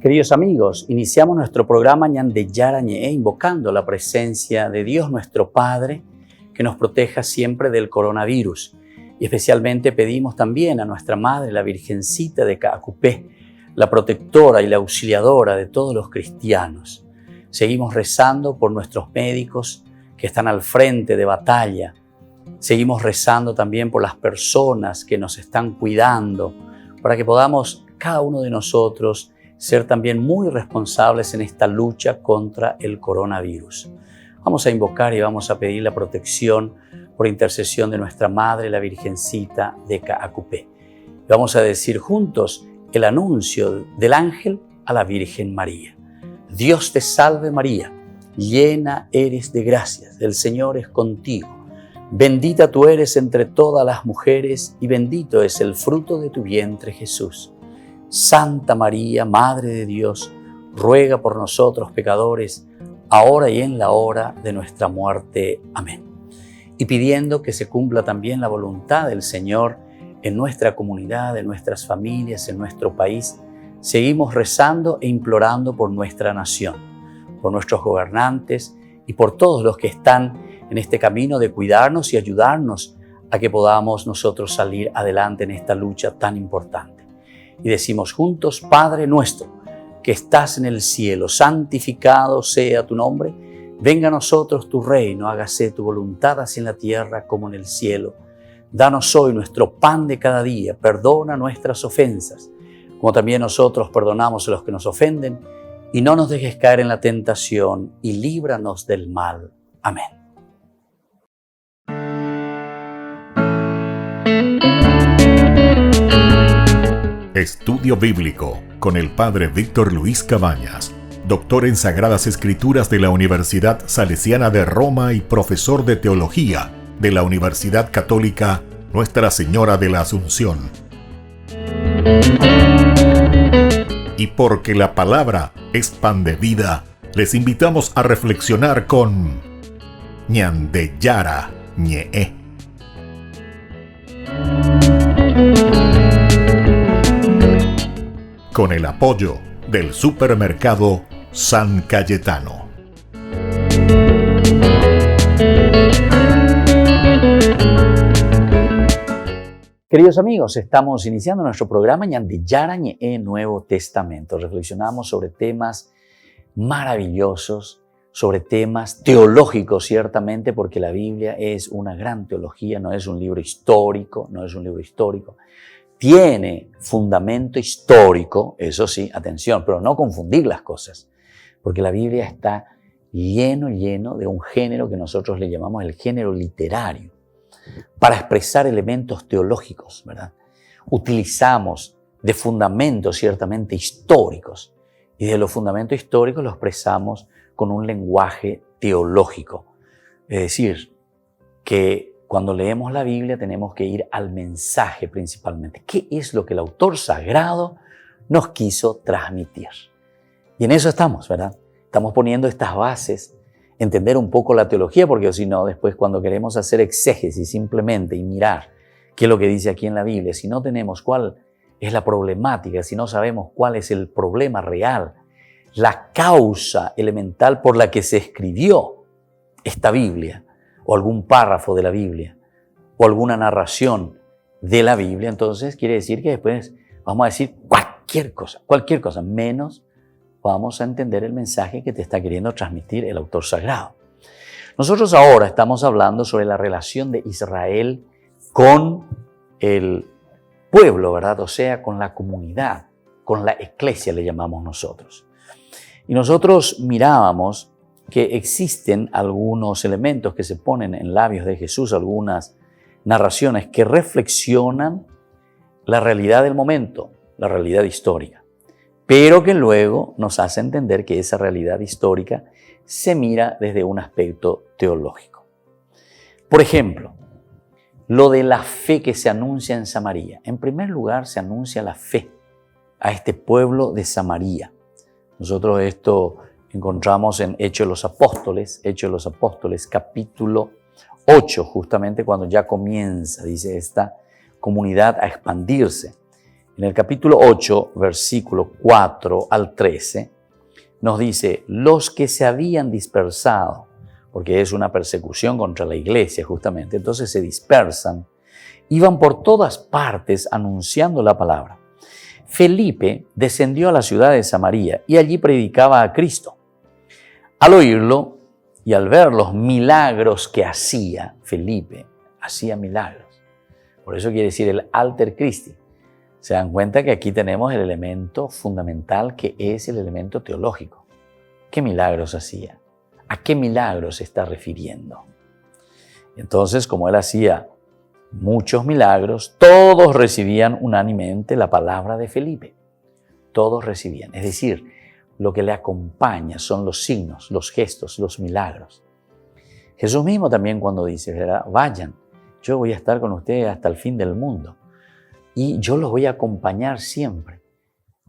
Queridos amigos, iniciamos nuestro programa Ñande Yara Ñe, invocando la presencia de Dios nuestro Padre, que nos proteja siempre del coronavirus. Y especialmente pedimos también a nuestra Madre, la Virgencita de Caacupé, la protectora y la auxiliadora de todos los cristianos. Seguimos rezando por nuestros médicos que están al frente de batalla. Seguimos rezando también por las personas que nos están cuidando, para que podamos, cada uno de nosotros, ser también muy responsables en esta lucha contra el coronavirus. Vamos a invocar y vamos a pedir la protección por intercesión de nuestra Madre, la Virgencita de Caacupé. Vamos a decir juntos el anuncio del ángel a la Virgen María. Dios te salve María, llena eres de gracias, el Señor es contigo. Bendita tú eres entre todas las mujeres y bendito es el fruto de tu vientre Jesús. Santa María, Madre de Dios, ruega por nosotros pecadores, ahora y en la hora de nuestra muerte. Amén. Y pidiendo que se cumpla también la voluntad del Señor en nuestra comunidad, en nuestras familias, en nuestro país, seguimos rezando e implorando por nuestra nación, por nuestros gobernantes y por todos los que están en este camino de cuidarnos y ayudarnos a que podamos nosotros salir adelante en esta lucha tan importante. Y decimos juntos: Padre nuestro, que estás en el cielo, santificado sea tu nombre. Venga a nosotros tu reino, hágase tu voluntad así en la tierra como en el cielo. Danos hoy nuestro pan de cada día, perdona nuestras ofensas, como también nosotros perdonamos a los que nos ofenden, y no nos dejes caer en la tentación, y líbranos del mal. Amén. Estudio Bíblico con el Padre Víctor Luis Cabañas, doctor en Sagradas Escrituras de la Universidad Salesiana de Roma y profesor de Teología de la Universidad Católica Nuestra Señora de la Asunción. Y porque la palabra es pan de vida, les invitamos a reflexionar con Ñande Yara Ñe. Con el apoyo del supermercado San Cayetano. Queridos amigos, estamos iniciando nuestro programa Ñande Yara Ñe, Nuevo Testamento. Reflexionamos sobre temas maravillosos, sobre temas teológicos ciertamente, porque la Biblia es una gran teología, no es un libro histórico, Tiene fundamento histórico, eso sí, atención, pero no confundir las cosas, porque la Biblia está lleno de un género que nosotros le llamamos el género literario, para expresar elementos teológicos, ¿verdad? Utilizamos de fundamentos ciertamente históricos, y de los fundamentos históricos los expresamos con un lenguaje teológico. Es decir, que cuando leemos la Biblia tenemos que ir al mensaje principalmente. ¿Qué es lo que el autor sagrado nos quiso transmitir? Y en eso estamos, ¿verdad? Estamos poniendo estas bases, entender un poco la teología, porque si no, después cuando queremos hacer exégesis simplemente y mirar qué es lo que dice aquí en la Biblia, si no tenemos cuál es la problemática, si no sabemos cuál es el problema real, la causa elemental por la que se escribió esta Biblia, o algún párrafo de la Biblia, o alguna narración de la Biblia, entonces quiere decir que después vamos a decir cualquier cosa, menos vamos a entender el mensaje que te está queriendo transmitir el autor sagrado. Nosotros ahora estamos hablando sobre la relación de Israel con el pueblo, ¿verdad? O sea, con la comunidad, con la eclesia le llamamos nosotros. Y nosotros mirábamos que existen algunos elementos que se ponen en labios de Jesús, algunas narraciones que reflexionan la realidad del momento, la realidad histórica, pero que luego nos hace entender que esa realidad histórica se mira desde un aspecto teológico. Por ejemplo, lo de la fe que se anuncia en Samaria. En primer lugar, se anuncia la fe a este pueblo de Samaria. Nosotros esto encontramos en Hechos de los Apóstoles, capítulo 8, justamente cuando ya comienza, dice, esta comunidad a expandirse. En el capítulo 8, versículo 4 al 13, nos dice, los que se habían dispersado, porque es una persecución contra la iglesia justamente, entonces se dispersan, iban por todas partes anunciando la palabra. Felipe descendió a la ciudad de Samaria y allí predicaba a Cristo. Al oírlo y al ver los milagros que hacía, Felipe hacía milagros. Por eso quiere decir el alter Christi. Se dan cuenta que aquí tenemos el elemento fundamental que es el elemento teológico. ¿Qué milagros hacía? ¿A qué milagros se está refiriendo? Entonces, como él hacía muchos milagros, todos recibían unánimemente la palabra de Felipe. Todos recibían. Es decir, lo que le acompaña son los signos, los gestos, los milagros. Jesús mismo también cuando dice, ¿verdad? Vayan, yo voy a estar con ustedes hasta el fin del mundo y yo los voy a acompañar siempre.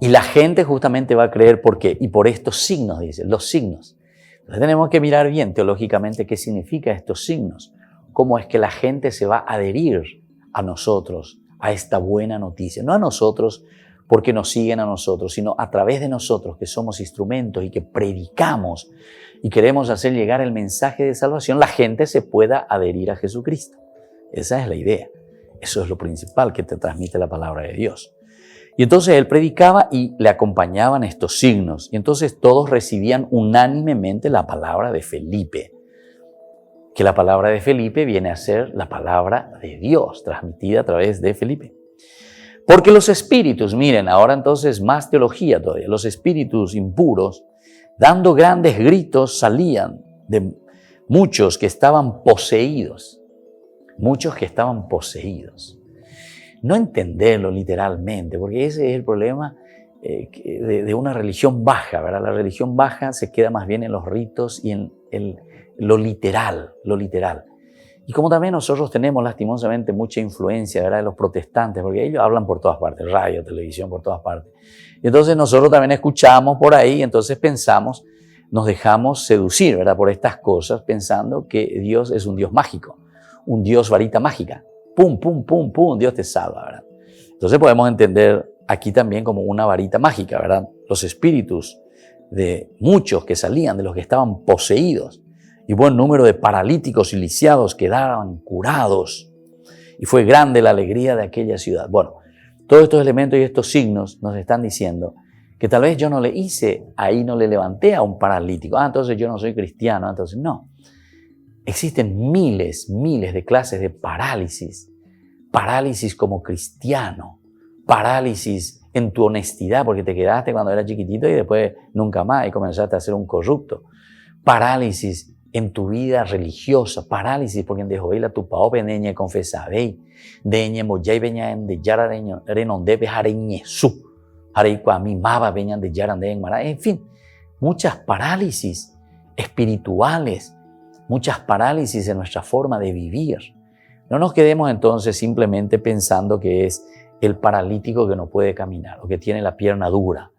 Y la gente justamente va a creer por qué. Y por estos signos, dice, los signos. Entonces tenemos que mirar bien teológicamente qué significan estos signos. Cómo es que la gente se va a adherir a nosotros, a esta buena noticia. No a nosotros porque nos siguen a nosotros, sino a través de nosotros que somos instrumentos y que predicamos y queremos hacer llegar el mensaje de salvación, la gente se pueda adherir a Jesucristo. Esa es la idea. Eso es lo principal que te transmite la palabra de Dios. Y entonces él predicaba y le acompañaban estos signos. Y entonces todos recibían unánimemente la palabra de Felipe. Que la palabra de Felipe viene a ser la palabra de Dios, transmitida a través de Felipe. Porque los espíritus, miren, ahora entonces más teología todavía, los espíritus impuros, dando grandes gritos, salían de muchos que estaban poseídos. Muchos que estaban poseídos. No entenderlo literalmente, porque ese es el problema de una religión baja, ¿verdad? La religión baja se queda más bien en los ritos y en lo literal, lo literal. Y como también nosotros tenemos lastimosamente mucha influencia, ¿verdad?, de los protestantes, porque ellos hablan por todas partes, radio, televisión, por todas partes. Y entonces nosotros también escuchamos por ahí, entonces pensamos, nos dejamos seducir, ¿verdad?, por estas cosas, pensando que Dios es un Dios mágico, un Dios varita mágica. Pum, pum, pum, pum, Dios te salva, ¿verdad? Entonces podemos entender aquí también como una varita mágica, ¿verdad? Los espíritus de muchos que salían, de los que estaban poseídos, y buen número de paralíticos y lisiados quedaban curados. Y fue grande la alegría de aquella ciudad. Bueno, todos estos elementos y estos signos nos están diciendo que tal vez yo no le hice, ahí no le levanté a un paralítico. Entonces yo no soy cristiano, entonces no. Existen miles de clases de parálisis. Parálisis como cristiano. Parálisis en tu honestidad, porque te quedaste cuando eras chiquitito y después nunca más y comenzaste a ser un corrupto. Parálisis en tu vida religiosa. Parálisis porque en dejoveila tu pao peneñe confesabei. Deñe moyay veñan de yara renonde bejareñe su. Hareikua mi maba veñan de yarande en mara. En fin, muchas parálisis espirituales. Muchas parálisis en nuestra forma de vivir. No nos quedemos entonces simplemente pensando que es el paralítico que no puede caminar o que tiene la pierna dura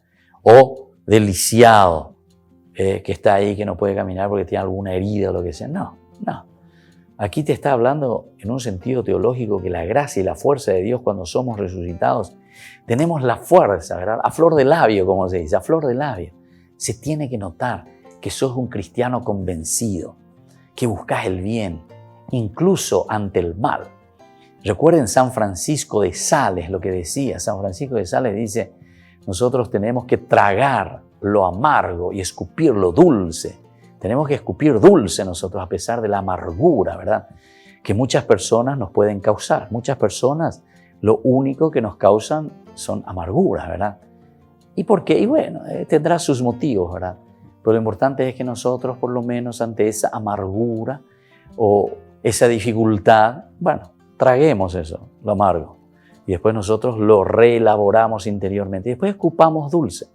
o del lisiado que está ahí que no puede caminar porque tiene alguna herida o lo que sea. No. Aquí te está hablando en un sentido teológico que la gracia y la fuerza de Dios cuando somos resucitados, tenemos la fuerza, ¿verdad? A flor de labio, como se dice, a flor de labio. Se tiene que notar que sos un cristiano convencido, que buscas el bien, incluso ante el mal. Recuerden San Francisco de Sales, lo que decía. San Francisco de Sales dice, nosotros tenemos que tragar lo amargo y escupir lo dulce. Tenemos que escupir dulce nosotros a pesar de la amargura, ¿verdad?, que muchas personas nos pueden causar. Muchas personas lo único que nos causan son amarguras, ¿verdad? ¿Y por qué? Y bueno, tendrá sus motivos, ¿verdad? Pero lo importante es que nosotros, por lo menos ante esa amargura o esa dificultad, bueno, traguemos eso, lo amargo. Y después nosotros lo reelaboramos interiormente. Y después escupamos dulce.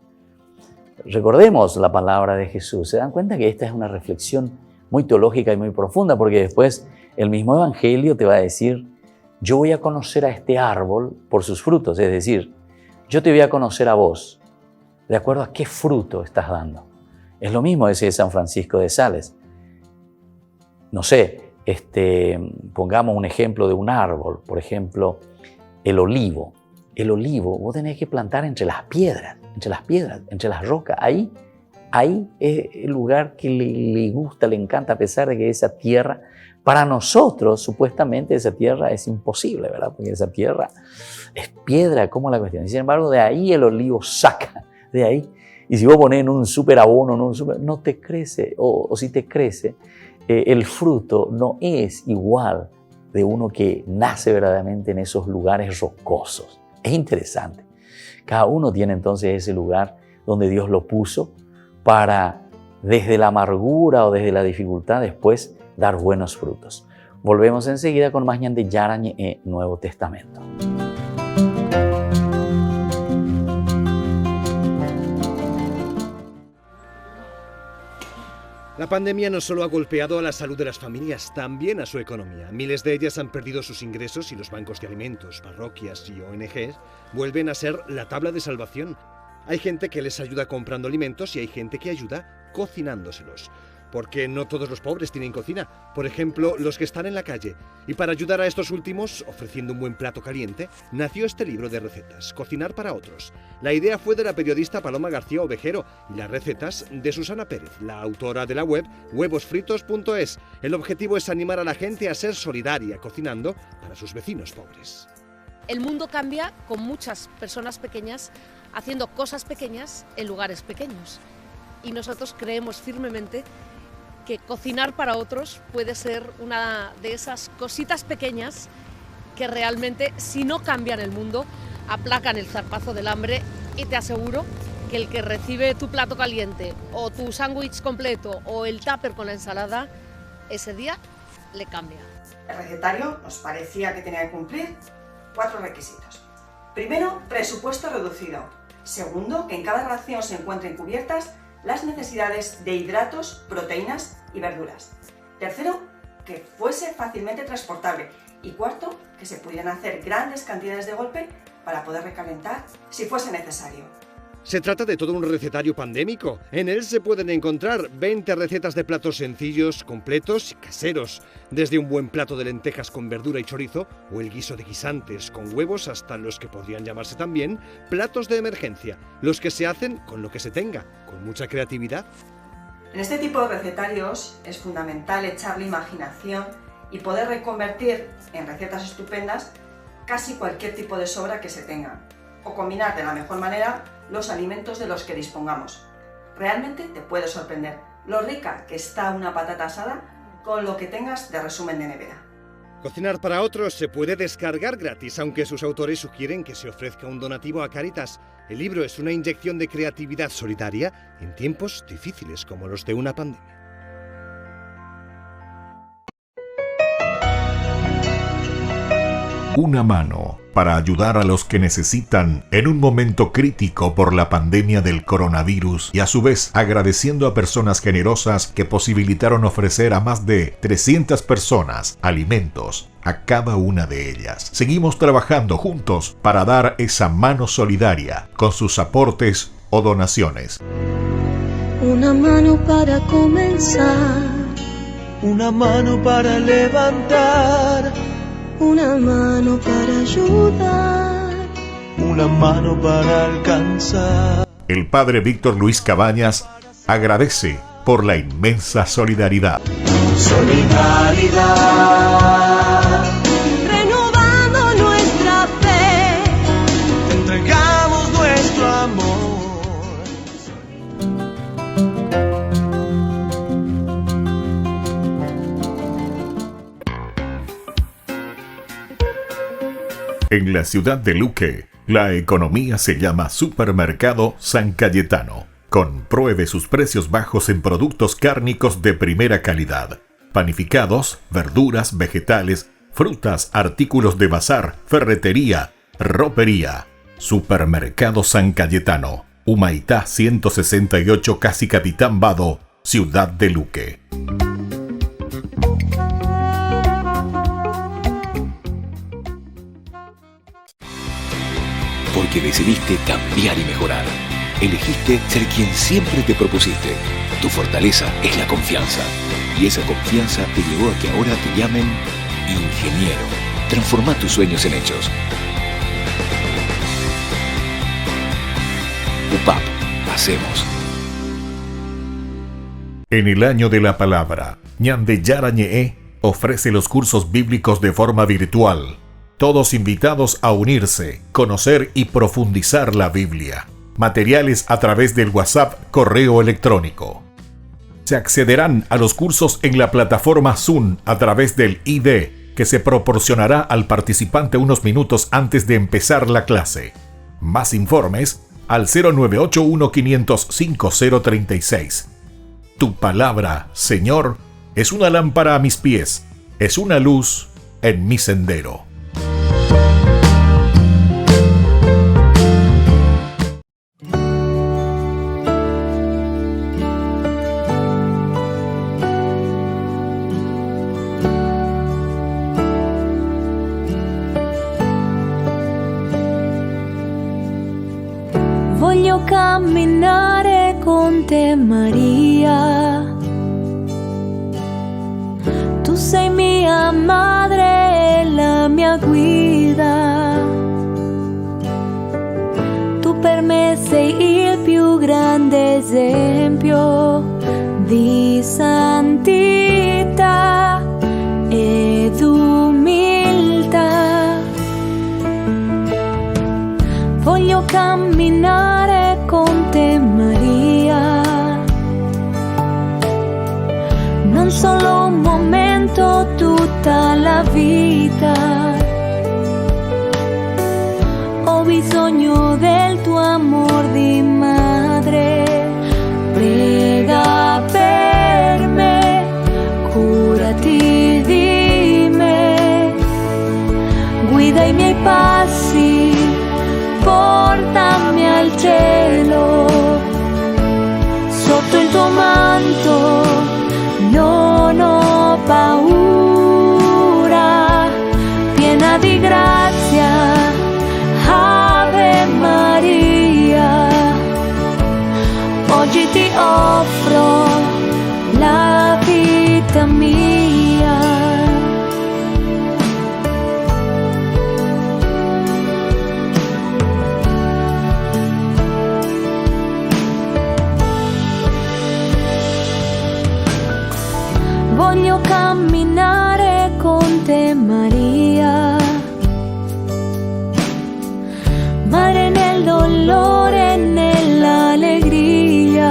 Recordemos la palabra de Jesús. ¿Se dan cuenta que esta es una reflexión muy teológica y muy profunda? Porque después el mismo Evangelio te va a decir, yo voy a conocer a este árbol por sus frutos. Es decir, yo te voy a conocer a vos, de acuerdo a qué fruto estás dando. Es lo mismo decía San Francisco de Sales. No sé, pongamos un ejemplo de un árbol, por ejemplo, el olivo. el olivo vos tenés que plantar entre las piedras, entre las rocas. Ahí es el lugar que le gusta, le encanta, a pesar de que esa tierra, para nosotros, supuestamente esa tierra es imposible, ¿verdad? Porque esa tierra es piedra, como la cuestión. Y sin embargo, de ahí el olivo saca, de ahí. Y si vos ponés en un superabono, no te crece, o si te crece, el fruto no es igual de uno que nace verdaderamente en esos lugares rocosos. Es interesante. Cada uno tiene entonces ese lugar donde Dios lo puso para, desde la amargura o desde la dificultad, después dar buenos frutos. Volvemos enseguida con más de Yarañe en Nuevo Testamento. La pandemia no solo ha golpeado a la salud de las familias, también a su economía. Miles de ellas han perdido sus ingresos y los bancos de alimentos, parroquias y ONGs vuelven a ser la tabla de salvación. Hay gente que les ayuda comprando alimentos y hay gente que ayuda cocinándoselos. Porque no todos los pobres tienen cocina, por ejemplo, los que están en la calle. Y para ayudar a estos últimos, ofreciendo un buen plato caliente, nació este libro de recetas, Cocinar para Otros. La idea fue de la periodista Paloma García Ovejero y las recetas de Susana Pérez, la autora de la web huevosfritos.es. El objetivo es animar a la gente a ser solidaria cocinando para sus vecinos pobres. El mundo cambia con muchas personas pequeñas haciendo cosas pequeñas en lugares pequeños. Y nosotros creemos firmemente que cocinar para otros puede ser una de esas cositas pequeñas que realmente, si no cambian el mundo, aplacan el zarpazo del hambre, y te aseguro que el que recibe tu plato caliente o tu sándwich completo o el tupper con la ensalada, ese día le cambia. El recetario nos parecía que tenía que cumplir 4 requisitos. Primero, presupuesto reducido. Segundo, que en cada ración se encuentren cubiertas las necesidades de hidratos, proteínas y verduras. Tercero, que fuese fácilmente transportable. Y cuarto, que se pudieran hacer grandes cantidades de golpe para poder recalentar si fuese necesario. Se trata de todo un recetario pandémico. En él se pueden encontrar 20 recetas de platos sencillos, completos y caseros, desde un buen plato de lentejas con verdura y chorizo o el guiso de guisantes con huevos hasta los que podrían llamarse también platos de emergencia, los que se hacen con lo que se tenga, con mucha creatividad. En este tipo de recetarios es fundamental echarle imaginación y poder reconvertir en recetas estupendas casi cualquier tipo de sobra que se tenga, o combinar de la mejor manera los alimentos de los que dispongamos. Realmente te puede sorprender lo rica que está una patata asada con lo que tengas de resumen de nevera. Cocinar para otros se puede descargar gratis, aunque sus autores sugieren que se ofrezca un donativo a Cáritas. El libro es una inyección de creatividad solidaria en tiempos difíciles como los de una pandemia. Una mano para ayudar a los que necesitan en un momento crítico por la pandemia del coronavirus y a su vez agradeciendo a personas generosas que posibilitaron ofrecer a más de 300 personas alimentos a cada una de ellas. Seguimos trabajando juntos para dar esa mano solidaria con sus aportes o donaciones. Una mano para comenzar, una mano para levantar, una mano para ayudar, una mano para alcanzar. El padre Víctor Luis Cabañas agradece por la inmensa solidaridad. Solidaridad, renovando nuestra fe, entregamos nuestro amor. En la ciudad de Luque, la economía se llama Supermercado San Cayetano. Compruebe sus precios bajos en productos cárnicos de primera calidad. Panificados, verduras, vegetales, frutas, artículos de bazar, ferretería, ropería. Supermercado San Cayetano, Humaitá 168, Casi Capitán Vado, ciudad de Luque. Porque decidiste cambiar y mejorar. Elegiste ser quien siempre te propusiste. Tu fortaleza es la confianza. Y esa confianza te llevó a que ahora te llamen ingeniero. Transforma tus sueños en hechos. UPAP. Hacemos. En el año de la palabra, Ñande Yarañe ofrece los cursos bíblicos de forma virtual. Todos invitados a unirse, conocer y profundizar la Biblia. Materiales a través del WhatsApp, correo electrónico. Se accederán a los cursos en la plataforma Zoom a través del ID, que se proporcionará al participante unos minutos antes de empezar la clase. Más informes al 0981-500-5036. Tu palabra, Señor, es una lámpara a mis pies, es una luz en mi sendero. Voglio camminare con te, Maria. Tu sei mia madre e la mia guida. Tu per me sei il più grande esempio di santità ed umiltà. Voglio camminare con te, Maria. Non solo un momento, tutta la vita. Ho bisogno del tuo amor di madre. Prega per me, curati di me. Guida i miei passi, portami al cielo. Sotto il tuo manto non ho paura, piena di grazia, Ave Maria. Oggi ti offro la vita mia. Voglio camminare con te, Maria. Mare nel dolore e nell'allegria.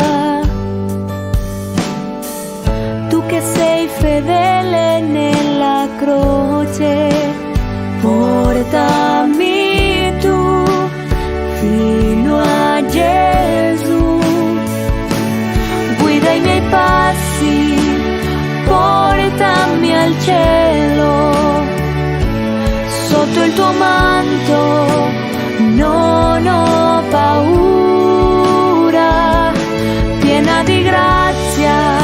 Tu che sei fedele nella croce, portami tu fino a Gesù. Guida i miei passi, portami al cielo. Sotto il tuo manto non ho paura, piena di grazia,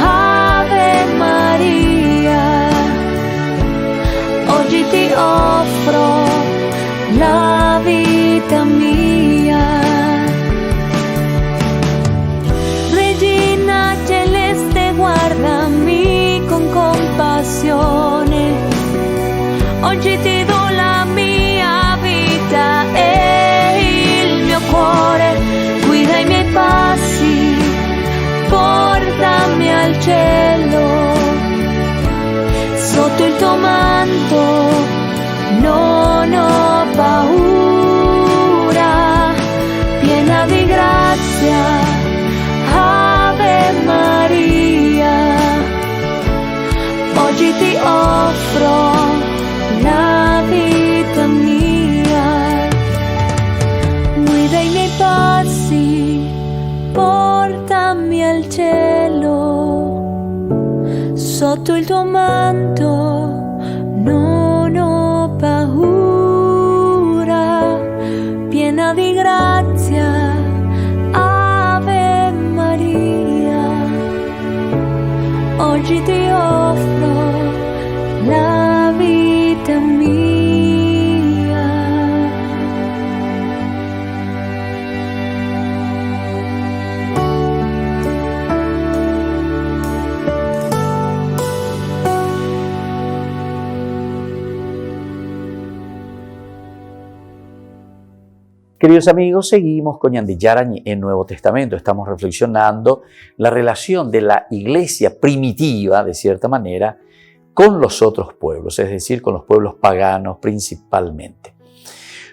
Ave Maria. Oggi ti offro la vita mia. Regina celeste, guardami con compassione. Oggi ti do la mia vita e il mio cuore. Guida i miei passi, portami al cielo. Sotto il tuo manto non ho paura, piena di grazia, Ave Maria. Oggi ti offro la vita mia. Guida i miei passi, portami al cielo. Sotto il tuo manto non ho paura, piena di grazia, Ave Maria. Oggi ti offro la vita mia. Queridos amigos, seguimos con Yandiyarañi en Nuevo Testamento. Estamos reflexionando la relación de la iglesia primitiva, de cierta manera, con los otros pueblos, es decir, con los pueblos paganos principalmente.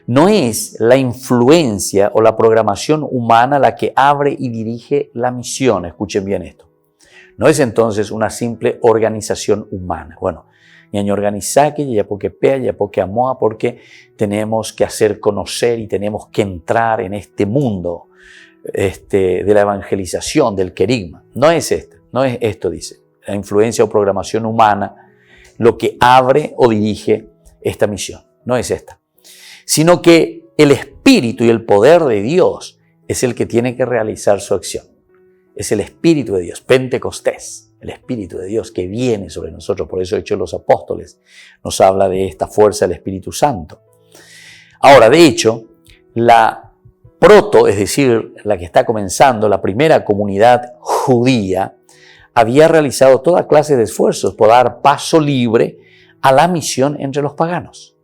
No es la influencia o la programación humana la que abre y dirige la misión. Escuchen bien esto. No es entonces una simple organización humana. Bueno, ñaño organizaque, ya porque pea, ya porque amoa, porque tenemos que hacer conocer y tenemos que entrar en este mundo de la evangelización, del querigma. No es esto, dice. La influencia o programación humana lo que abre o dirige esta misión. No es esta. Sino que el Espíritu y el poder de Dios es el que tiene que realizar su acción. Es el Espíritu de Dios, Pentecostés, el Espíritu de Dios que viene sobre nosotros. Por eso Hechos de los Apóstoles nos habla de esta fuerza del Espíritu Santo. Ahora, de hecho, la proto, es decir, la que está comenzando, la primera comunidad judía, había realizado toda clase de esfuerzos por dar paso libre a la misión entre los paganos.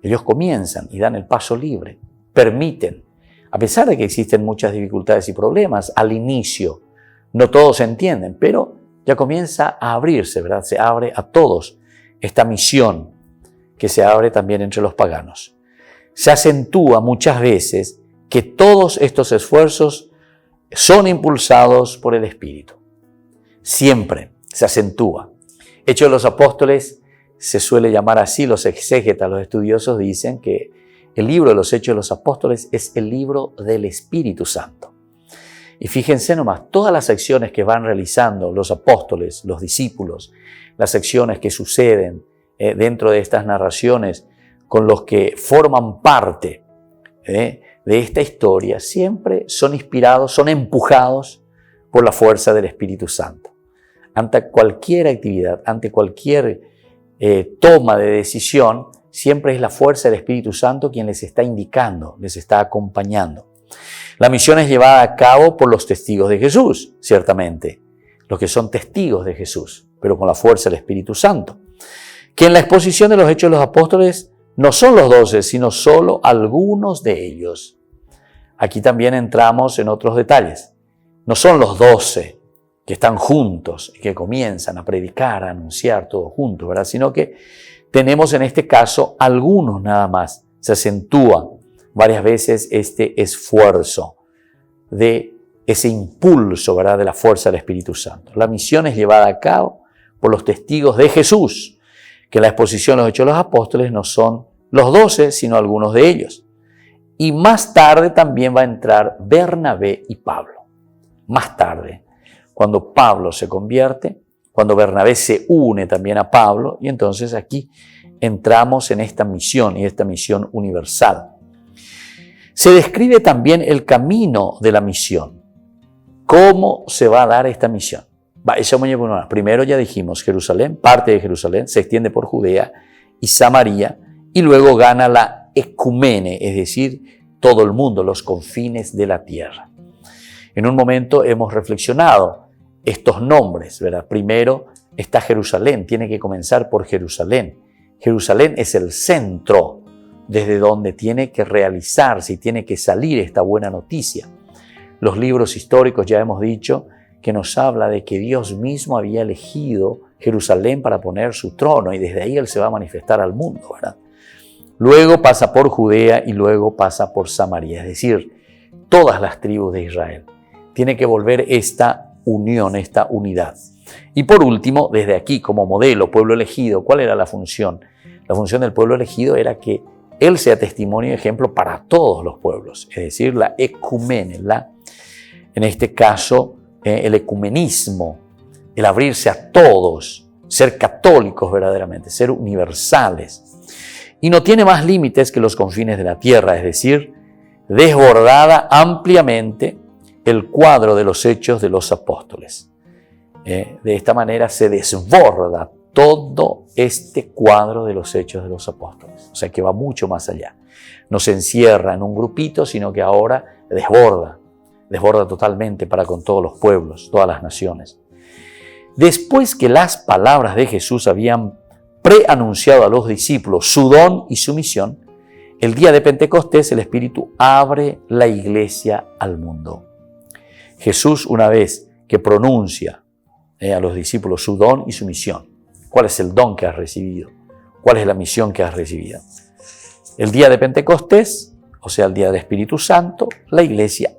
Ellos comienzan y dan el paso libre, permiten, a pesar de que existen muchas dificultades y problemas al inicio, no todos entienden, pero ya comienza a abrirse, ¿verdad? Se abre a todos esta misión que se abre también entre los paganos. Se acentúa muchas veces que todos estos esfuerzos son impulsados por el Espíritu. Siempre se acentúa. Hechos de los Apóstoles se suele llamar así, los exégetas, los estudiosos dicen que el libro de los Hechos de los Apóstoles es el libro del Espíritu Santo. Y fíjense nomás, todas las acciones que van realizando los apóstoles, los discípulos, las acciones que suceden dentro de estas narraciones con los que forman parte de esta historia, siempre son inspirados, son empujados por la fuerza del Espíritu Santo. Ante cualquier actividad, ante cualquier toma de decisión, siempre es la fuerza del Espíritu Santo quien les está indicando, les está acompañando. La misión es llevada a cabo por los testigos de Jesús, ciertamente, los que son testigos de Jesús, pero con la fuerza del Espíritu Santo, que en la exposición de los Hechos de los Apóstoles no son los 12, sino solo algunos de ellos. Aquí también entramos en otros detalles. No son los 12 que están juntos y que comienzan a predicar, a anunciar todo juntos, ¿verdad? Sino que tenemos en este caso algunos nada más. Se acentúa varias veces este esfuerzo de ese impulso, ¿verdad?, de la fuerza del Espíritu Santo. La misión es llevada a cabo por los testigos de Jesús, que en la exposición de los Hechos de los Apóstoles no son los 12, sino algunos de ellos. Y más tarde también va a entrar Bernabé y Pablo. Más tarde, cuando Pablo se convierte, cuando Bernabé se une también a Pablo, y entonces aquí entramos en esta misión y esta misión universal. Se describe también el camino de la misión. ¿Cómo se va a dar esta misión? Primero ya dijimos Jerusalén, parte de Jerusalén, se extiende por Judea y Samaria, y luego gana la ecumene, es decir, todo el mundo, los confines de la tierra. En un momento hemos reflexionado estos nombres, ¿verdad? Primero está Jerusalén, tiene que comenzar por Jerusalén. Jerusalén es el centro desde donde tiene que realizarse y tiene que salir esta buena noticia. Los libros históricos ya hemos dicho que nos habla de que Dios mismo había elegido Jerusalén para poner su trono y desde ahí Él se va a manifestar al mundo, ¿verdad? Luego pasa por Judea y luego pasa por Samaria, es decir, todas las tribus de Israel. Tiene que volver esta unión, esta unidad. Y por último, desde aquí como modelo, pueblo elegido, ¿cuál era la función? La función del pueblo elegido era que Él sea testimonio y ejemplo para todos los pueblos, es decir, la ecumene, en este caso el ecumenismo, el abrirse a todos, ser católicos verdaderamente, ser universales. Y no tiene más límites que los confines de la tierra, es decir, desbordada ampliamente el cuadro de los hechos de los apóstoles. De esta manera se desborda todo este cuadro de los hechos de los apóstoles. O sea que va mucho más allá. No se encierra en un grupito, sino que ahora desborda totalmente para con todos los pueblos, todas las naciones. Después que las palabras de Jesús habían preanunciado a los discípulos su don y su misión, el día de Pentecostés el Espíritu abre la iglesia al mundo. Jesús, una vez que pronuncia a los discípulos su don y su misión, ¿cuál es el don que has recibido? ¿Cuál es la misión que has recibido? El día de Pentecostés, o sea, el día del Espíritu Santo, la iglesia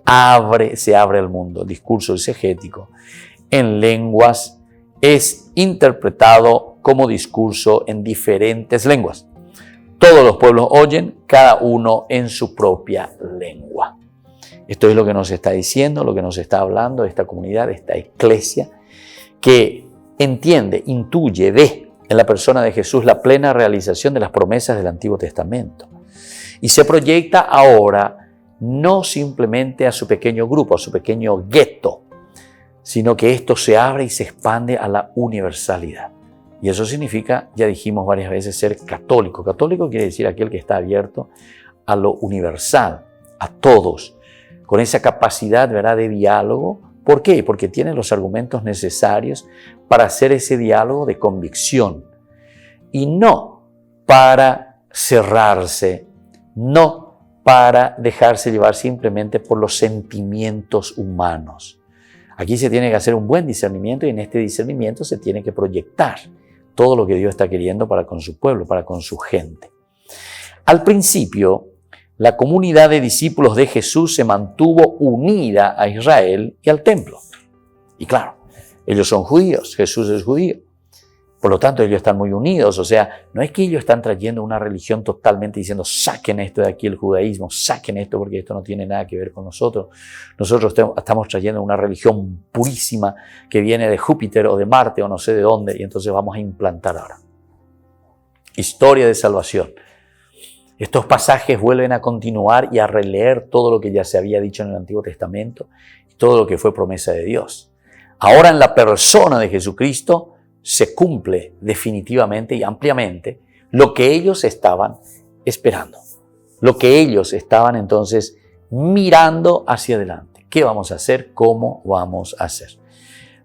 se abre al mundo. El discurso exegético en lenguas es interpretado como discurso en diferentes lenguas. Todos los pueblos oyen, cada uno en su propia lengua. Esto es lo que nos está diciendo, lo que nos está hablando esta comunidad, esta iglesia, que entiende, intuye, ve en la persona de Jesús la plena realización de las promesas del Antiguo Testamento. Y se proyecta ahora no simplemente a su pequeño grupo, a su pequeño gueto, sino que esto se abre y se expande a la universalidad. Y eso significa, ya dijimos varias veces, ser católico. Católico quiere decir aquel que está abierto a lo universal, a todos, con esa capacidad, ¿verdad?, de diálogo. ¿Por qué? Porque tiene los argumentos necesarios para hacer ese diálogo de convicción y no para cerrarse, no para dejarse llevar simplemente por los sentimientos humanos. Aquí se tiene que hacer un buen discernimiento y en este discernimiento se tiene que proyectar todo lo que Dios está queriendo para con su pueblo, para con su gente. Al principio, la comunidad de discípulos de Jesús se mantuvo unida a Israel y al templo. Y claro, ellos son judíos, Jesús es judío. Por lo tanto, ellos están muy unidos. O sea, no es que ellos están trayendo una religión totalmente diciendo saquen esto de aquí, el judaísmo, saquen esto porque esto no tiene nada que ver con nosotros. Nosotros estamos trayendo una religión purísima que viene de Júpiter o de Marte o no sé de dónde y entonces vamos a implantar ahora. Historia de salvación. Estos pasajes vuelven a continuar y a releer todo lo que ya se había dicho en el Antiguo Testamento y todo lo que fue promesa de Dios. Ahora en la persona de Jesucristo se cumple definitivamente y ampliamente lo que ellos estaban esperando, lo que ellos estaban entonces mirando hacia adelante. ¿Qué vamos a hacer? ¿Cómo vamos a hacer?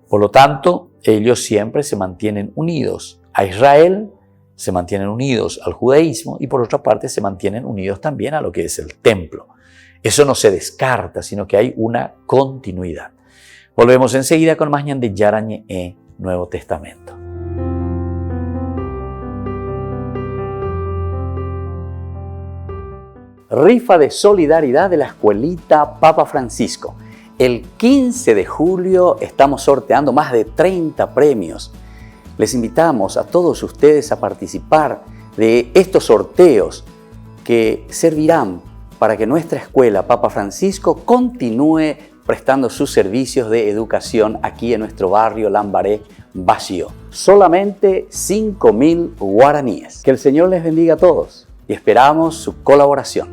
Por lo tanto, ellos siempre se mantienen unidos a Israel, se mantienen unidos al judaísmo y por otra parte se mantienen unidos también a lo que es el templo. Eso no se descarta, sino que hay una continuidad. Volvemos enseguida con más Ñande Yarañe Nuevo Testamento. Rifa de solidaridad de la Escuelita Papa Francisco. El 15 de julio estamos sorteando más de 30 premios. Les invitamos a todos ustedes a participar de estos sorteos que servirán para que nuestra escuela Papa Francisco continúe prestando sus servicios de educación aquí en nuestro barrio Lambaré, Bajío. Solamente 5.000 guaraníes. Que el Señor les bendiga a todos y esperamos su colaboración.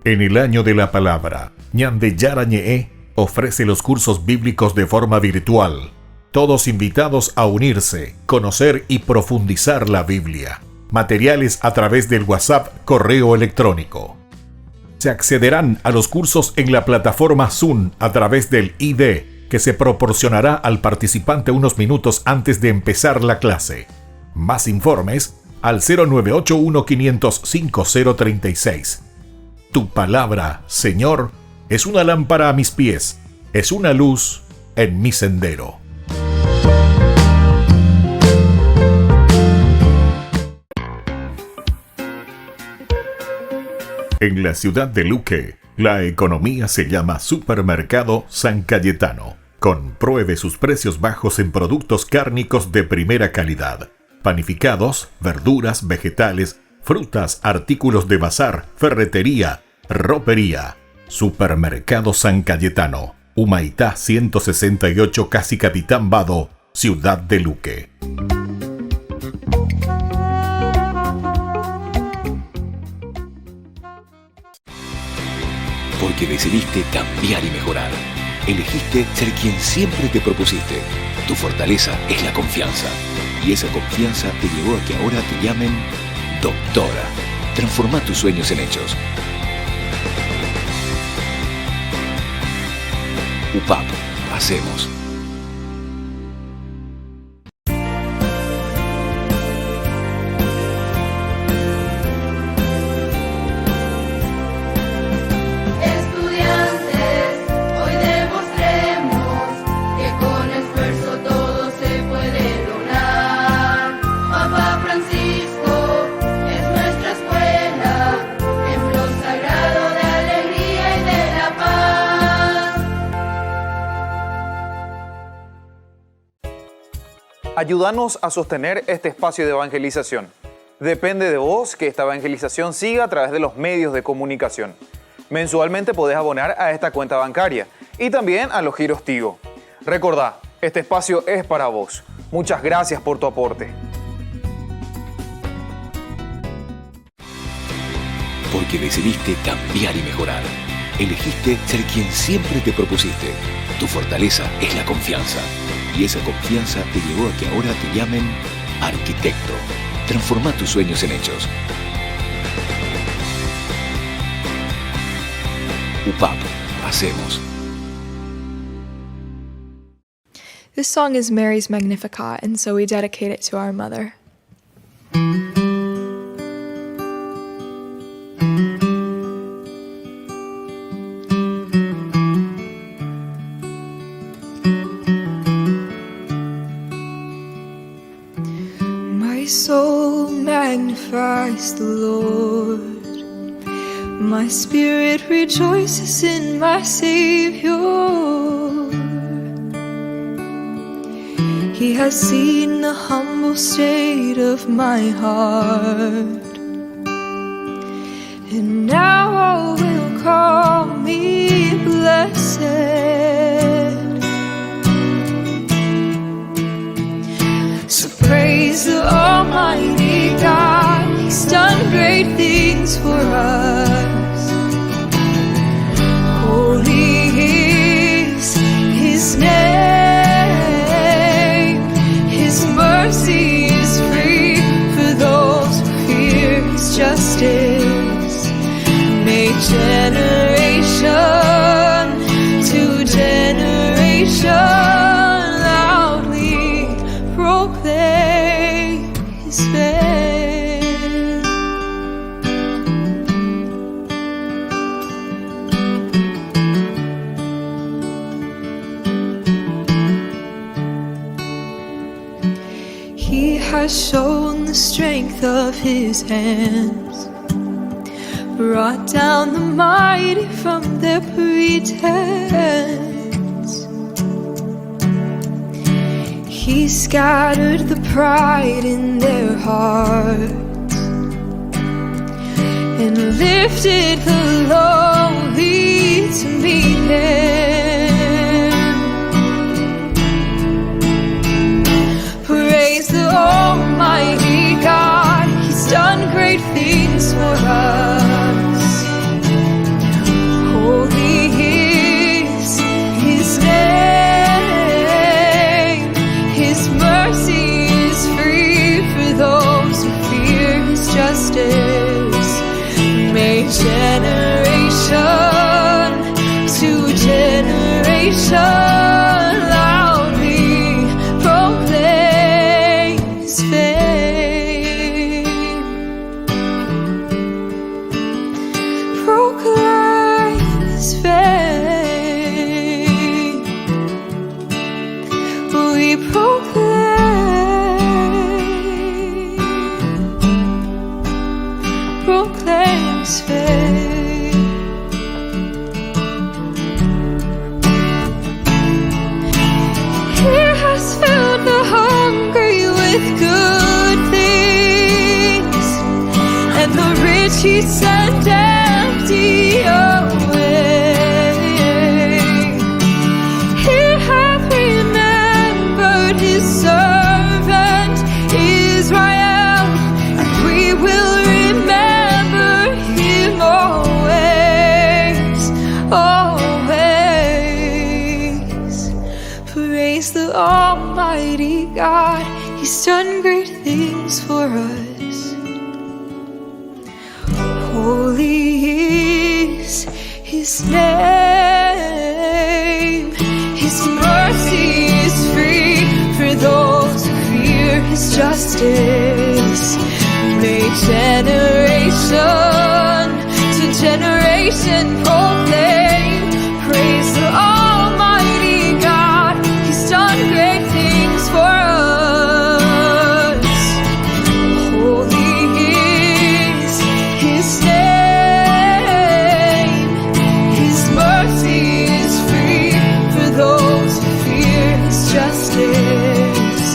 En el año de la palabra, Ñande Yarañe ofrece los cursos bíblicos de forma virtual. Todos invitados a unirse, conocer y profundizar la Biblia. Materiales a través del WhatsApp, correo electrónico. Se accederán a los cursos en la plataforma Zoom a través del ID que se proporcionará al participante unos minutos antes de empezar la clase. Más informes al 0981-500-5036. Tu palabra, Señor, es una lámpara a mis pies, es una luz en mi sendero. En la ciudad de Luque, la economía se llama Supermercado San Cayetano. Compruebe sus precios bajos en productos cárnicos de primera calidad. Panificados, verduras, vegetales, frutas, artículos de bazar, ferretería, ropería. Supermercado San Cayetano, Humaitá 168, Casi Capitán Vado, ciudad de Luque. Porque decidiste cambiar y mejorar. Elegiste ser quien siempre te propusiste. Tu fortaleza es la confianza. Y esa confianza te llevó a que ahora te llamen doctora. Transforma tus sueños en hechos. UPAP. Hacemos. Ayúdanos a sostener este espacio de evangelización. Depende de vos que esta evangelización siga a través de los medios de comunicación. Mensualmente podés abonar a esta cuenta bancaria y también a los giros Tigo. Recordá, este espacio es para vos. Muchas gracias por tu aporte. Porque decidiste cambiar y mejorar. Elegiste ser quien siempre te propusiste. Tu fortaleza es la confianza. Y esa confianza te llevó a que ahora te llamen arquitecto. Transforma tus sueños en hechos. UPAP. Hacemos. This song is Mary's Magnificat, and so we dedicate it to our mother. My soul magnifies the Lord. My spirit rejoices in my Savior. He has seen the humble state of my heart, and now all will call me blessed. So praise the Almighty God, He's done great things for us. Holy is His name. Mercy is free for those who fear His justice. May generation to generation loudly proclaim His fame. He has shown the strength of His hands, brought down the mighty from their pretense. He scattered the pride in their hearts and lifted the lowly to meet Him. Praise the Almighty God, He's done great things for us. Holy is His name. His mercy is free for those who fear His justice. May generation to generation loudly proclaim His fame. Proclaim His fame. We proclaim His fame. He has filled the hungry with good things, and the rich He sent empty away. He hath remembered His servant Israel, and we will remember Him always, always. Praise the Almighty God, He's done great things for us. Holy is His name. His mercy is free for those who fear His justice. May generation to generation proclaim. Praise the Almighty God, He's done great things for us. Holy is His name. His mercy is free for those who fear His justice.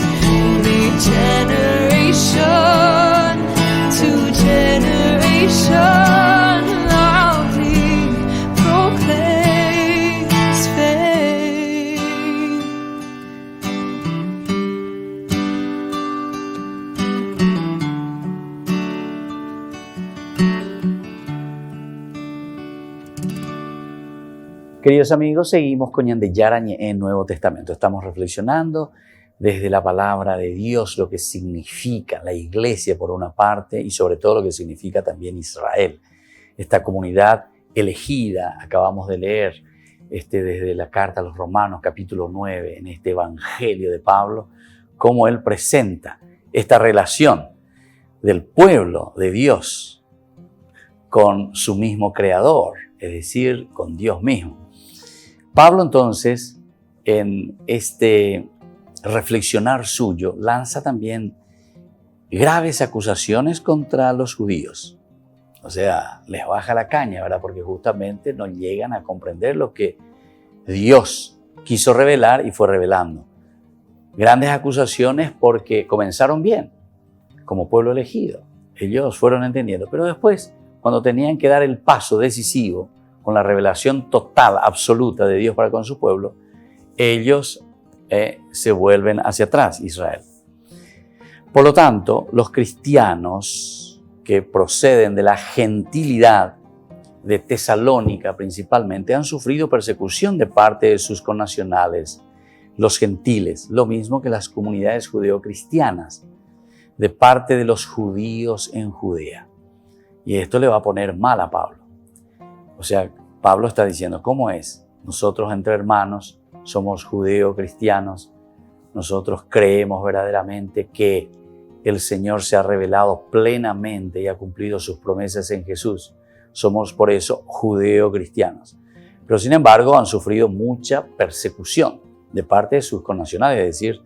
Queridos amigos, seguimos con Yandeyarañe en Nuevo Testamento. Estamos reflexionando desde la palabra de Dios lo que significa la iglesia por una parte y sobre todo lo que significa también Israel. Esta comunidad elegida, acabamos de leer desde la carta a los Romanos capítulo 9 en este evangelio de Pablo, cómo él presenta esta relación del pueblo de Dios con su mismo creador, es decir, con Dios mismo. Pablo entonces, en este reflexionar suyo, lanza también graves acusaciones contra los judíos. O sea, les baja la caña, ¿verdad? Porque justamente no llegan a comprender lo que Dios quiso revelar y fue revelando. Grandes acusaciones porque comenzaron bien, como pueblo elegido. Ellos fueron entendiendo, pero después, cuando tenían que dar el paso decisivo, con la revelación total, absoluta de Dios para con su pueblo, ellos se vuelven hacia atrás, Israel. Por lo tanto, los cristianos que proceden de la gentilidad de Tesalónica principalmente han sufrido persecución de parte de sus connacionales, los gentiles, lo mismo que las comunidades judeocristianas, de parte de los judíos en Judea. Y esto le va a poner mal a Pablo. O sea, Pablo está diciendo, ¿cómo es? Nosotros entre hermanos somos judeo-cristianos, nosotros creemos verdaderamente que el Señor se ha revelado plenamente y ha cumplido sus promesas en Jesús. Somos por eso judeo-cristianos. Pero sin embargo han sufrido mucha persecución de parte de sus connacionales, es decir,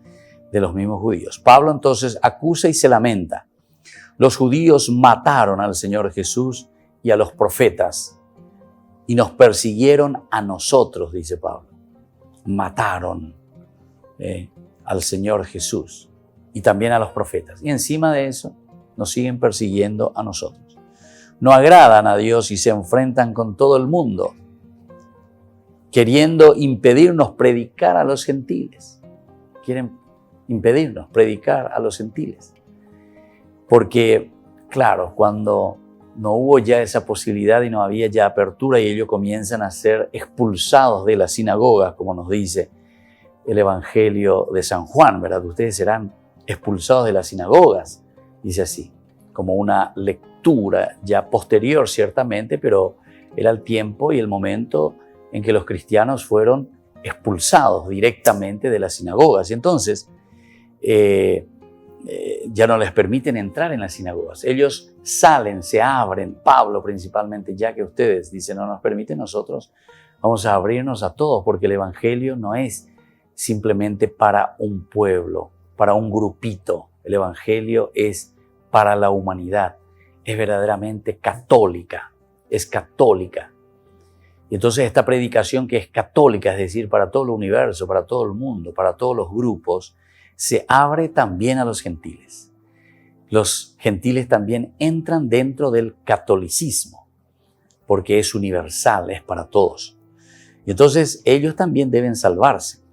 de los mismos judíos. Pablo entonces acusa y se lamenta. Los judíos mataron al Señor Jesús y a los profetas y nos persiguieron a nosotros, dice Pablo. Mataron al Señor Jesús y también a los profetas. Y encima de eso nos siguen persiguiendo a nosotros. No agradan a Dios y se enfrentan con todo el mundo, queriendo impedirnos predicar a los gentiles. Quieren impedirnos predicar a los gentiles. Porque, claro, cuando no hubo ya esa posibilidad y no había ya apertura y ellos comienzan a ser expulsados de las sinagogas, como nos dice el Evangelio de San Juan, ¿verdad? Ustedes serán expulsados de las sinagogas, dice así, como una lectura ya posterior ciertamente, pero era el tiempo y el momento en que los cristianos fueron expulsados directamente de las sinagogas. Y entonces ya no les permiten entrar en las sinagogas. Ellos salen, se abren, Pablo principalmente, ya que ustedes dicen no nos permiten, nosotros vamos a abrirnos a todos, porque el Evangelio no es simplemente para un pueblo, para un grupito. El Evangelio es para la humanidad, es verdaderamente católica, es católica. Y entonces esta predicación que es católica, es decir, para todo el universo, para todo el mundo, para todos los grupos, se abre también a los gentiles. Los gentiles también entran dentro del catolicismo, porque es universal, es para todos. Y entonces ellos también deben salvarse.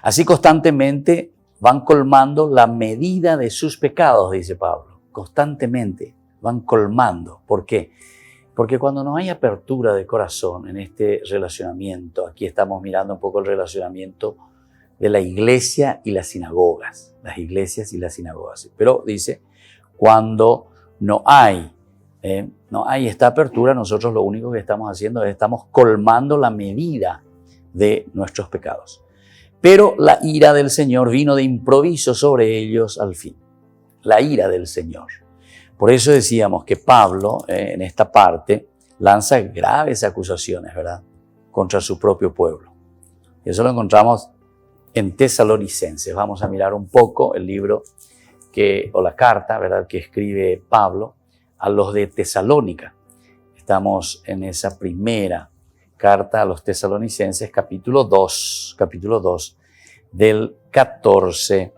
Así constantemente van colmando la medida de sus pecados, dice Pablo. Constantemente van colmando. ¿Por qué? Porque cuando no hay apertura de corazón en este relacionamiento, aquí estamos mirando un poco el relacionamiento de la iglesia y las sinagogas, las iglesias y las sinagogas. Pero dice, cuando no hay esta apertura, nosotros lo único que estamos haciendo es estamos colmando la medida de nuestros pecados. Pero la ira del Señor vino de improviso sobre ellos al fin. La ira del Señor. Por eso decíamos que Pablo, en esta parte, lanza graves acusaciones, ¿verdad?, contra su propio pueblo. Y eso lo encontramos en Tesalonicenses. Vamos a mirar un poco el libro o la carta, ¿verdad?, que escribe Pablo a los de Tesalónica. Estamos en esa primera carta a los Tesalonicenses, capítulo 2, del 14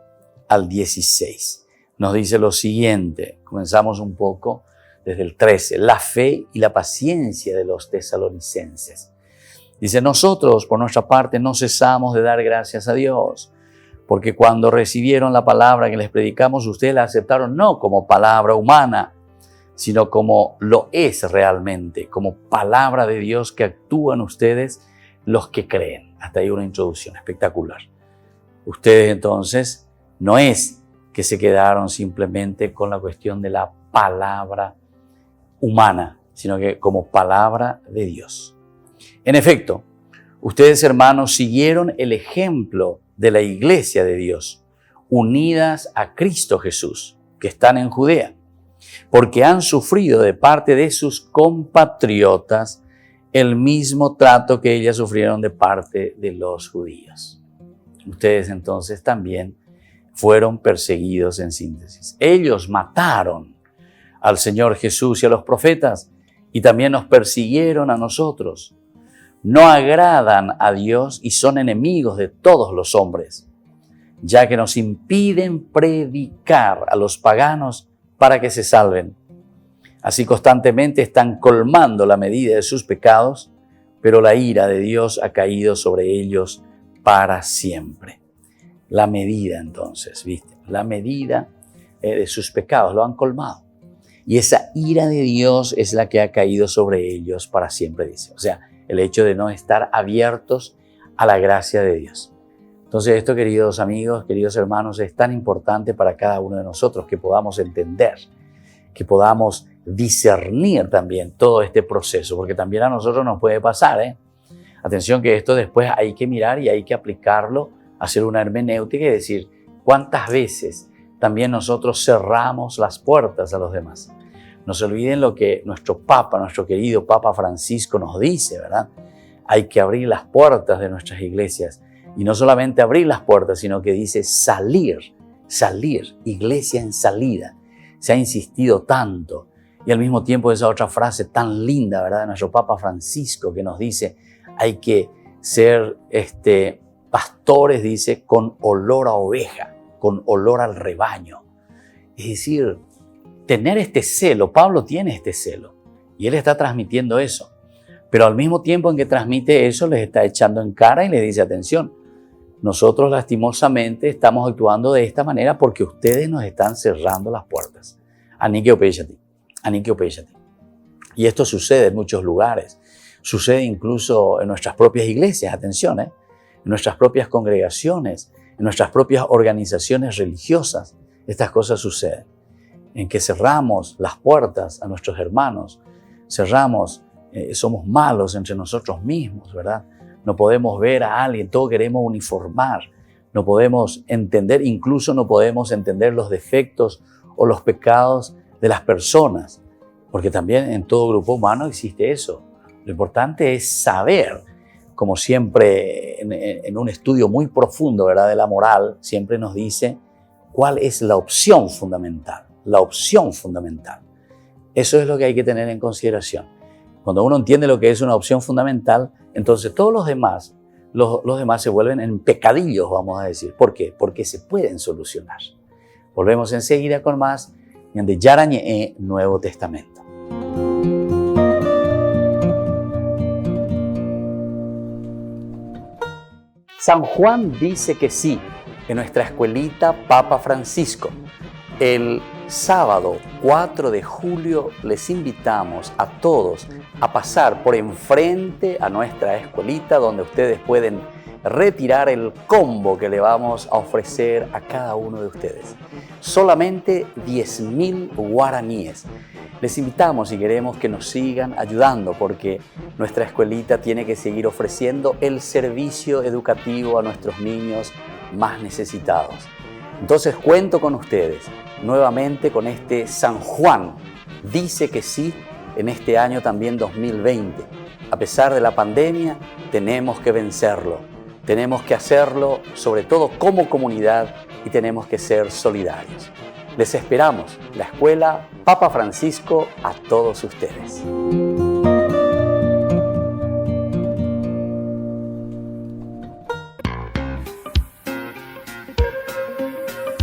al 16. Nos dice lo siguiente, comenzamos un poco desde el 13, la fe y la paciencia de los tesalonicenses. Dice, nosotros por nuestra parte no cesamos de dar gracias a Dios, porque cuando recibieron la palabra que les predicamos, ustedes la aceptaron no como palabra humana, sino como lo es realmente, como palabra de Dios que actúa en ustedes los que creen. Hasta ahí una introducción espectacular. Ustedes entonces no es que se quedaron simplemente con la cuestión de la palabra humana, sino que como palabra de Dios. En efecto, ustedes, hermanos, siguieron el ejemplo de la iglesia de Dios, unidas a Cristo Jesús, que están en Judea, porque han sufrido de parte de sus compatriotas el mismo trato que ellas sufrieron de parte de los judíos. Ustedes entonces también fueron perseguidos en síntesis. Ellos mataron al Señor Jesús y a los profetas y también nos persiguieron a nosotros. No agradan a Dios y son enemigos de todos los hombres, ya que nos impiden predicar a los paganos para que se salven. Así constantemente están colmando la medida de sus pecados, pero la ira de Dios ha caído sobre ellos para siempre. La medida entonces, ¿viste? La medida de sus pecados lo han colmado. Y esa ira de Dios es la que ha caído sobre ellos para siempre, dice. O sea, el hecho de no estar abiertos a la gracia de Dios. Entonces esto, queridos amigos, queridos hermanos, es tan importante para cada uno de nosotros que podamos entender, que podamos discernir también todo este proceso, porque también a nosotros nos puede pasar, Atención que esto después hay que mirar y hay que aplicarlo, hacer una hermenéutica y decir cuántas veces también nosotros cerramos las puertas a los demás. No se olviden lo que nuestro Papa, nuestro querido Papa Francisco nos dice, ¿verdad? Hay que abrir las puertas de nuestras iglesias. Y no solamente abrir las puertas, sino que dice salir, iglesia en salida. Se ha insistido tanto. Y al mismo tiempo esa otra frase tan linda, ¿verdad? De nuestro Papa Francisco que nos dice hay que ser pastores, dice, con olor a oveja, con olor al rebaño. Es decir, tener este celo. Pablo tiene este celo y él está transmitiendo eso. Pero al mismo tiempo en que transmite eso, les está echando en cara y les dice, atención, nosotros lastimosamente estamos actuando de esta manera porque ustedes nos están cerrando las puertas. Anique opéchate. Y esto sucede en muchos lugares. Sucede incluso en nuestras propias iglesias, atención, en nuestras propias congregaciones, en nuestras propias organizaciones religiosas. Estas cosas suceden. En que cerramos las puertas a nuestros hermanos, somos malos entre nosotros mismos, ¿verdad? No podemos ver a alguien, todo queremos uniformar, no podemos entender, incluso no podemos entender los defectos o los pecados de las personas, porque también en todo grupo humano existe eso. Lo importante es saber, como siempre en un estudio muy profundo, ¿verdad?, de la moral, siempre nos dice cuál es la opción fundamental. La opción fundamental. Eso es lo que hay que tener en consideración. Cuando uno entiende lo que es una opción fundamental, entonces todos los demás se vuelven en pecadillos, vamos a decir. ¿Por qué? Porque se pueden solucionar. Volvemos enseguida con más de Yarañe Nuevo Testamento. San Juan dice que sí, en nuestra escuelita Papa Francisco. El sábado 4 de julio les invitamos a todos a pasar por enfrente a nuestra escuelita donde ustedes pueden retirar el combo que le vamos a ofrecer a cada uno de ustedes. Solamente 10.000 guaraníes. Les invitamos y queremos que nos sigan ayudando porque nuestra escuelita tiene que seguir ofreciendo el servicio educativo a nuestros niños más necesitados. Entonces cuento con ustedes nuevamente con este San Juan. Dice que sí en este año también 2020. A pesar de la pandemia, tenemos que vencerlo. Tenemos que hacerlo sobre todo como comunidad y tenemos que ser solidarios. Les esperamos, la Escuela Papa Francisco, a todos ustedes.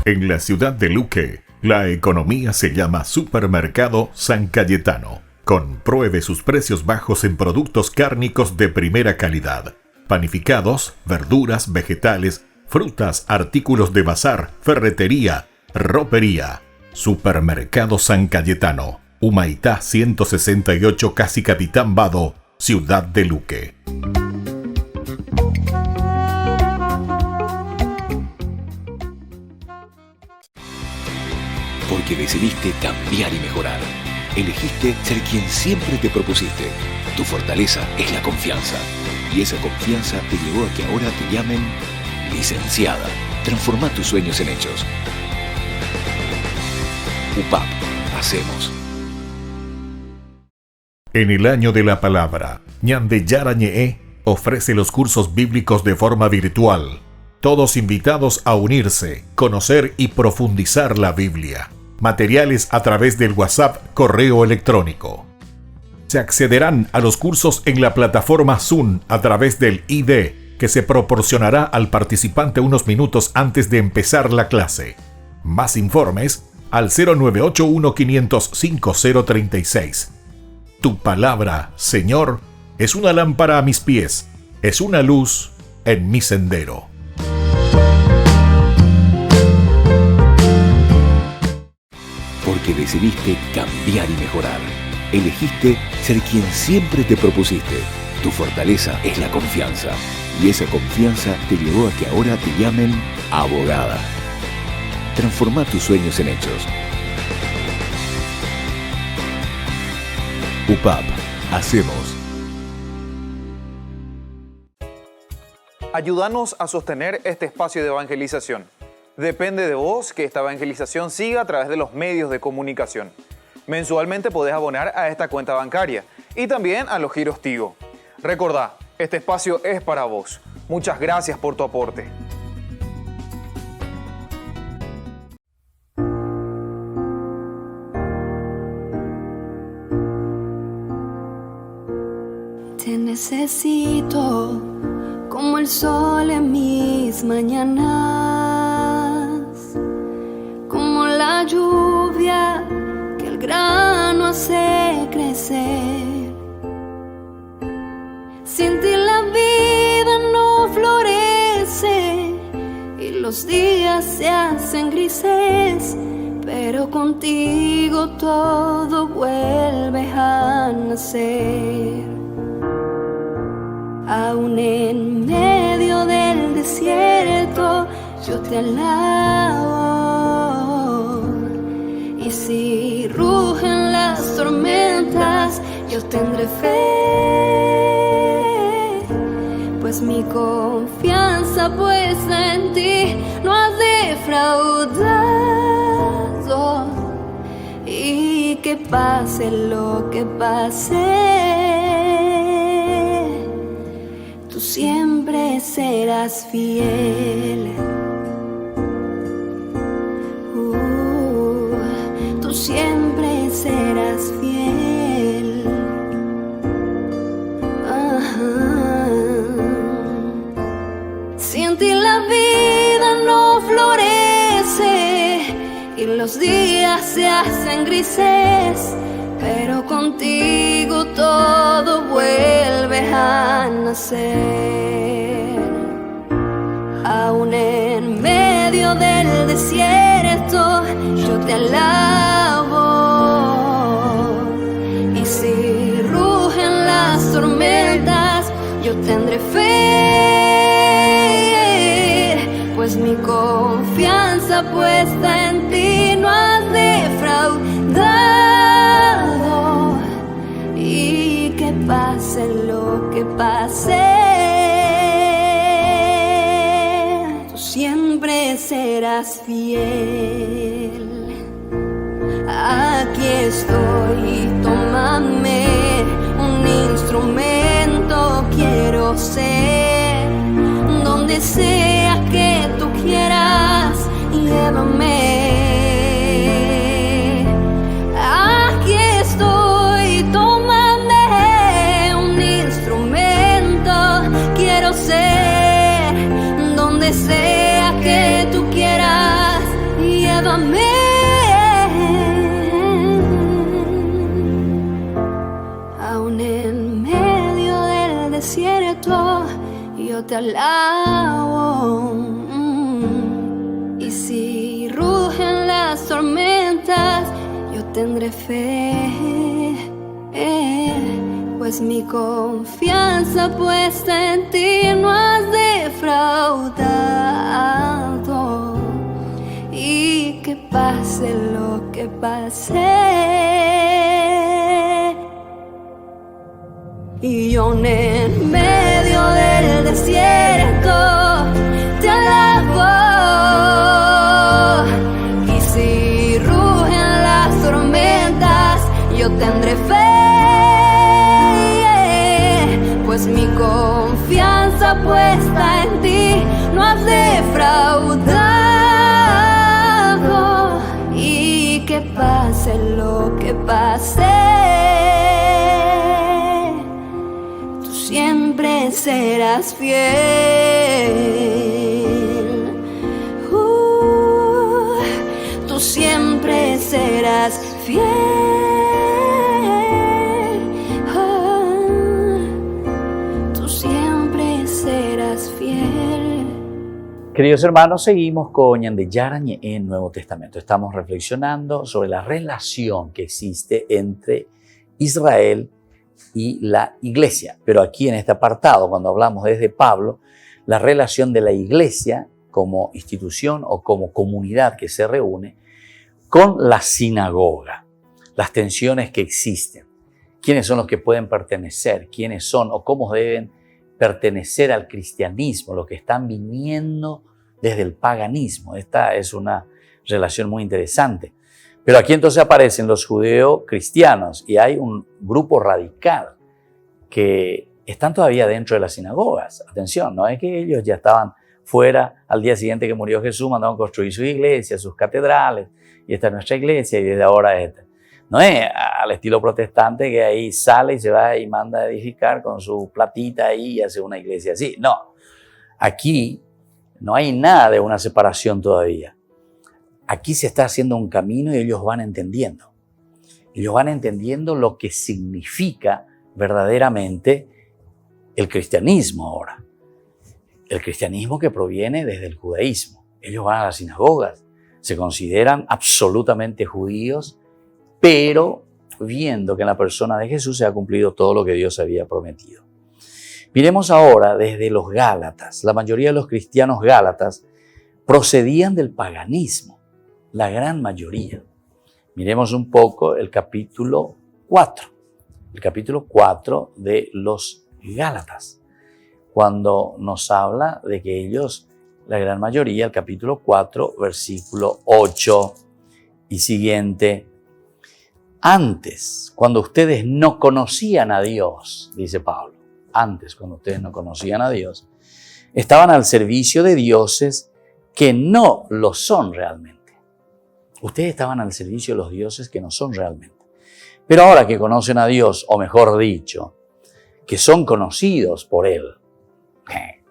En la ciudad de Luque, la economía se llama Supermercado San Cayetano. Compruebe sus precios bajos en productos cárnicos de primera calidad. Panificados, verduras, vegetales, frutas, artículos de bazar, ferretería, ropería. Supermercado San Cayetano, Humaitá 168, Casi Capitán Vado, Ciudad de Luque. Porque decidiste cambiar y mejorar. Elegiste ser quien siempre te propusiste. Tu fortaleza es la confianza. Y esa confianza te llevó a que ahora te llamen licenciada. Transforma tus sueños en hechos. UPAP. Hacemos. En el año de la palabra, Ñande Yarañe ofrece los cursos bíblicos de forma virtual. Todos invitados a unirse, conocer y profundizar la Biblia. Materiales a través del WhatsApp, correo electrónico. Se accederán a los cursos en la plataforma Zoom a través del ID, que se proporcionará al participante unos minutos antes de empezar la clase. Más informes al 0981-500-5036. Tu palabra, Señor, es una lámpara a mis pies, es una luz en mi sendero. Porque decidiste cambiar y mejorar. Elegiste ser quien siempre te propusiste. Tu fortaleza es la confianza. Y esa confianza te llevó a que ahora te llamen abogada. Transforma tus sueños en hechos. UPAP. Hacemos. Ayúdanos a sostener este espacio de evangelización. Depende de vos que esta evangelización siga a través de los medios de comunicación. Mensualmente podés abonar a esta cuenta bancaria y también a los giros Tigo. Recordá, este espacio es para vos. Muchas gracias por tu aporte. Te necesito como el sol en mis mañanas, como la lluvia que el grano hace crecer. Sin ti la vida no florece y los días se hacen grises, pero contigo todo vuelve a nacer. Aún en medio del desierto yo te alabo. Y si rugen las tormentas, yo tendré fe, pues mi confianza puesta en ti no has defraudado. Y que pase lo que pase, tú siempre serás fiel. Tú siempre serás fiel. Sin ti la vida no florece y los días se hacen grises, pero contigo todo vuelve a nacer. Aún en medio del desierto yo te alabo. Y si rugen las tormentas, yo tendré fe, pues mi confianza puesta en ti no has defraudado. Y que pase lo que pase, tú siempre serás fiel. Aquí estoy, tómame, un instrumento quiero ser. Donde sea que tú quieras, llévame. Aquí estoy, tómame, un instrumento quiero ser. Donde sea que tú quieras, llévame. Aún en medio del desierto yo te alabo. Y si rugen las tormentas, yo tendré fe, pues mi confianza puesta en ti no has defraudado. Y que pase lo pasé. Y yo en medio del desierto te alabo. Y si rugen las tormentas, yo tendré fe, pues mi confianza puesta en ti no has defraudado. Y que pase lo que pase, tú siempre serás fiel. Tú siempre serás fiel. Tú siempre serás fiel. Queridos hermanos, seguimos con Ñandeyarañe en Nuevo Testamento. Estamos reflexionando sobre la relación que existe entre Israel y la iglesia. Pero aquí en este apartado, cuando hablamos desde Pablo, la relación de la iglesia como institución o como comunidad que se reúne con la sinagoga, las tensiones que existen, quiénes son los que pueden pertenecer, quiénes son o cómo deben pertenecer al cristianismo, los que están viniendo desde el paganismo. Esta es una relación muy interesante. Pero aquí entonces aparecen los judeo-cristianos y hay un grupo radical que están todavía dentro de las sinagogas. Atención, no es que ellos ya estaban fuera al día siguiente que murió Jesús, mandaron construir su iglesia, sus catedrales, y esta es nuestra iglesia y desde ahora esta. No es al estilo protestante que ahí sale y se va y manda a edificar con su platita ahí y hace una iglesia así. No, aquí no hay nada de una separación todavía. Aquí se está haciendo un camino y ellos van entendiendo. Ellos van entendiendo lo que significa verdaderamente el cristianismo ahora. El cristianismo que proviene desde el judaísmo. Ellos van a las sinagogas, se consideran absolutamente judíos, pero viendo que en la persona de Jesús se ha cumplido todo lo que Dios había prometido. Miremos ahora desde los Gálatas. La mayoría de los cristianos gálatas procedían del paganismo, la gran mayoría. Miremos un poco el capítulo 4. El capítulo 4 de los Gálatas, cuando nos habla de que ellos, la gran mayoría, el capítulo 4, versículo 8 y siguiente, antes, cuando ustedes no conocían a Dios, dice Pablo, antes, cuando ustedes no conocían a Dios, estaban al servicio de dioses que no lo son realmente. Ustedes estaban al servicio de los dioses que no son realmente. Pero ahora que conocen a Dios, o mejor dicho, que son conocidos por Él,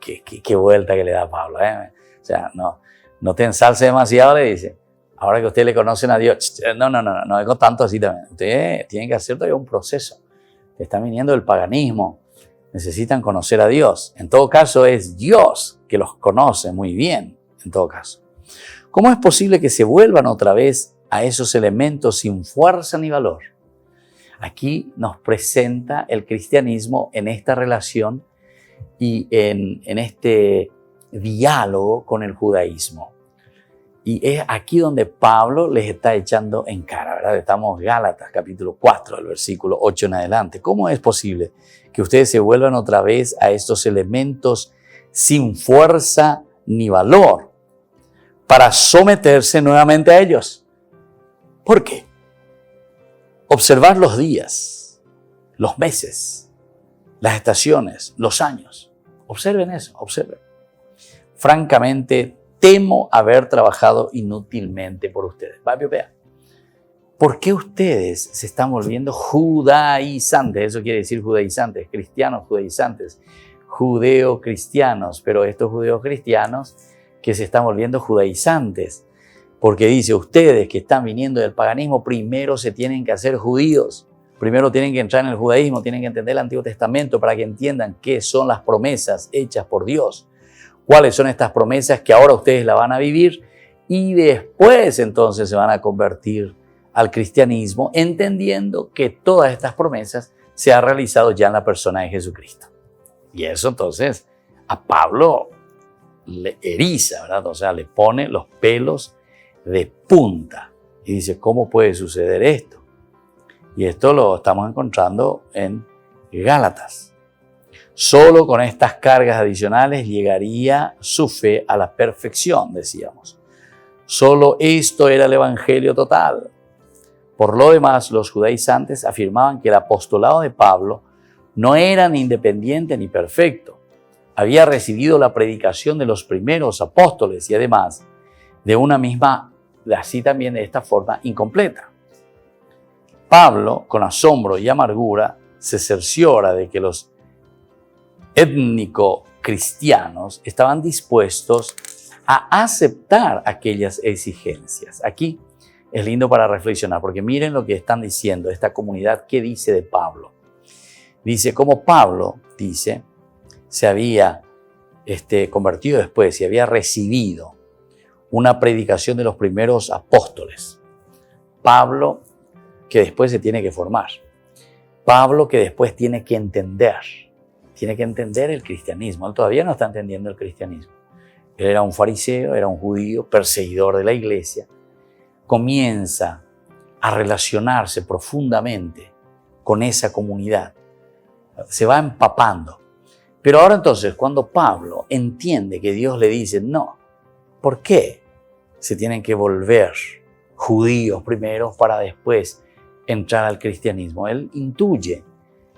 qué vuelta que le da Pablo, ¿eh? O sea, no te ensalce demasiado, le dice. Ahora que ustedes le conocen a Dios, no es tanto así también. Ustedes tienen que hacer todavía un proceso. Están viniendo del paganismo, necesitan conocer a Dios. En todo caso, es Dios que los conoce muy bien, en todo caso. ¿Cómo es posible que se vuelvan otra vez a esos elementos sin fuerza ni valor? Aquí nos presenta el cristianismo en esta relación y en este diálogo con el judaísmo. Y es aquí donde Pablo les está echando en cara, ¿verdad? Estamos en Gálatas, capítulo 4, del versículo 8 en adelante. ¿Cómo es posible que ustedes se vuelvan otra vez a estos elementos sin fuerza ni valor para someterse nuevamente a ellos? ¿Por qué? Observar los días, los meses, las estaciones, los años. Observen eso, observen. Francamente, temo haber trabajado inútilmente por ustedes. Vea. ¿Por qué ustedes se están volviendo judaizantes? Eso quiere decir judaizantes, cristianos judaizantes, judeo-cristianos, pero estos judeo-cristianos que se están volviendo judaizantes. Porque dice, ustedes que están viniendo del paganismo, primero se tienen que hacer judíos. Primero tienen que entrar en el judaísmo, tienen que entender el Antiguo Testamento para que entiendan qué son las promesas hechas por Dios. Cuáles son estas promesas que ahora ustedes la van a vivir y después entonces se van a convertir al cristianismo, entendiendo que todas estas promesas se han realizado ya en la persona de Jesucristo. Y eso entonces a Pablo le eriza, ¿verdad? O sea, le pone los pelos de punta. Y dice, ¿cómo puede suceder esto? Y esto lo estamos encontrando en Gálatas. Solo con estas cargas adicionales llegaría su fe a la perfección, decíamos. Solo esto era el evangelio total. Por lo demás, los judaizantes afirmaban que el apostolado de Pablo no era ni independiente ni perfecto. Había recibido la predicación de los primeros apóstoles y además de una misma, así también de esta forma, incompleta. Pablo, con asombro y amargura, se cerciora de que los étnico-cristianos estaban dispuestos a aceptar aquellas exigencias. Aquí es lindo para reflexionar, porque miren lo que están diciendo esta comunidad. ¿Qué dice de Pablo? Dice, como Pablo, dice, se había convertido después y había recibido una predicación de los primeros apóstoles. Pablo, que después se tiene que formar. Pablo, que después tiene que entender el cristianismo. Él todavía no está entendiendo el cristianismo. Él era un fariseo, era un judío, perseguidor de la iglesia. Comienza a relacionarse profundamente con esa comunidad. Se va empapando. Pero ahora entonces, cuando Pablo entiende que Dios le dice, no, ¿por qué se tienen que volver judíos primero para después entrar al cristianismo? Él intuye,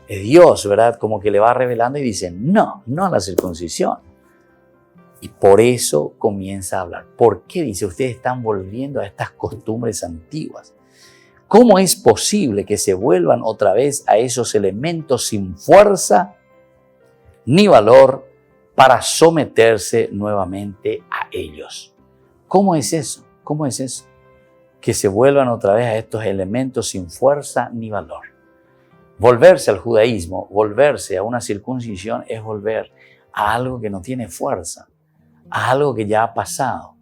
Dios, ¿verdad? Como que le va revelando y dice, no a la circuncisión. Y por eso comienza a hablar. ¿Por qué? Dice, ustedes están volviendo a estas costumbres antiguas. ¿Cómo es posible que se vuelvan otra vez a esos elementos sin fuerza ni valor para someterse nuevamente a ellos? ¿Cómo es eso? ¿Cómo es eso? Que se vuelvan otra vez a estos elementos sin fuerza ni valor. Volverse al judaísmo, volverse a una circuncisión es volver a algo que no tiene fuerza, a algo que ya ha pasado.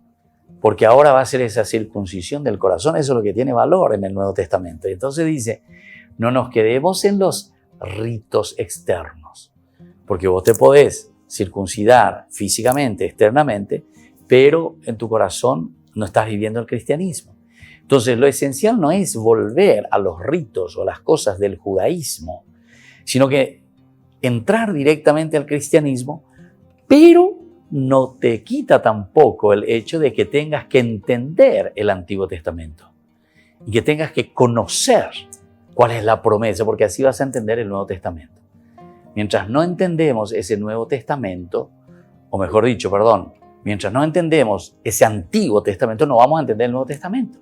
Porque ahora va a ser esa circuncisión del corazón, eso es lo que tiene valor en el Nuevo Testamento. Entonces dice, no nos quedemos en los ritos externos, porque vos te podés circuncidar físicamente, externamente, pero en tu corazón no estás viviendo el cristianismo. Entonces lo esencial no es volver a los ritos o las cosas del judaísmo, sino que entrar directamente al cristianismo, pero no te quita tampoco el hecho de que tengas que entender el Antiguo Testamento y que tengas que conocer cuál es la promesa, porque así vas a entender el Nuevo Testamento. Mientras no entendemos ese Nuevo Testamento, o mejor dicho, mientras no entendemos ese Antiguo Testamento, no vamos a entender el Nuevo Testamento.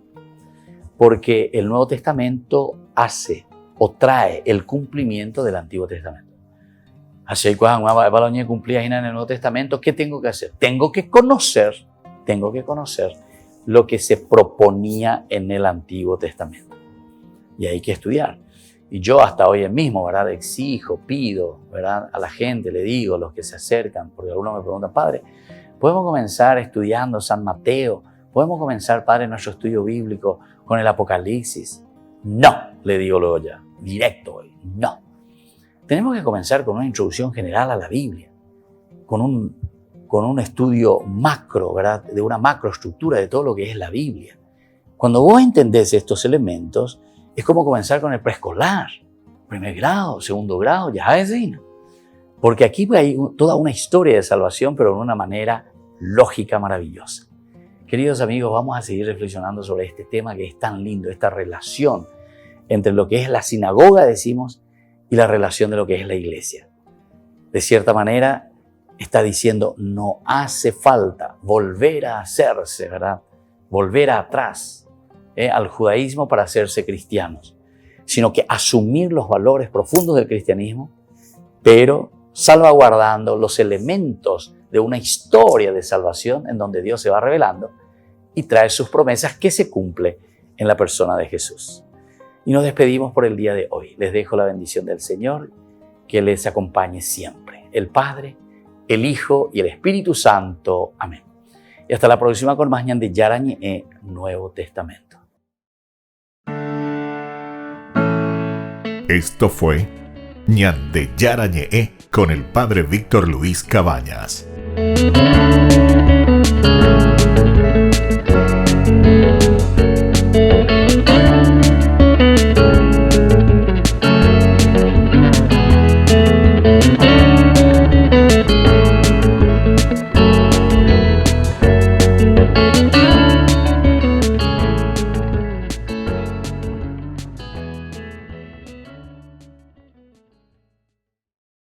Porque el Nuevo Testamento hace o trae el cumplimiento del Antiguo Testamento. Así que cuando una cumplía en el Nuevo Testamento, ¿qué tengo que hacer? Tengo que conocer lo que se proponía en el Antiguo Testamento. Y hay que estudiar. Y yo hasta hoy mismo, ¿verdad? Exijo, pido, ¿verdad? A la gente le digo, los que se acercan, porque algunos me preguntan, Padre, ¿podemos comenzar estudiando San Mateo? ¿Podemos comenzar, Padre, nuestro estudio bíblico con el Apocalipsis? No, le digo luego ya, directo hoy, no. Tenemos que comenzar con una introducción general a la Biblia, con un estudio macro, ¿verdad? De una macroestructura de todo lo que es la Biblia. Cuando vos entendés estos elementos, es como comenzar con el preescolar, primer grado, segundo grado, ya es así. Porque aquí hay toda una historia de salvación, pero de una manera lógica maravillosa. Queridos amigos, vamos a seguir reflexionando sobre este tema que es tan lindo, esta relación entre lo que es la sinagoga, decimos, y la relación de lo que es la iglesia. De cierta manera, está diciendo, no hace falta volver a hacerse, ¿verdad? Volver atrás al judaísmo para hacerse cristianos, sino que asumir los valores profundos del cristianismo, pero salvaguardando los elementos de una historia de salvación en donde Dios se va revelando y trae sus promesas que se cumple en la persona de Jesús. Y nos despedimos por el día de hoy. Les dejo la bendición del Señor, que les acompañe siempre. El Padre, el Hijo y el Espíritu Santo. Amén. Y hasta la próxima con más ñan de Yarañe Nuevo Testamento. Esto fue ñan de Yarañe con el Padre Víctor Luis Cabañas.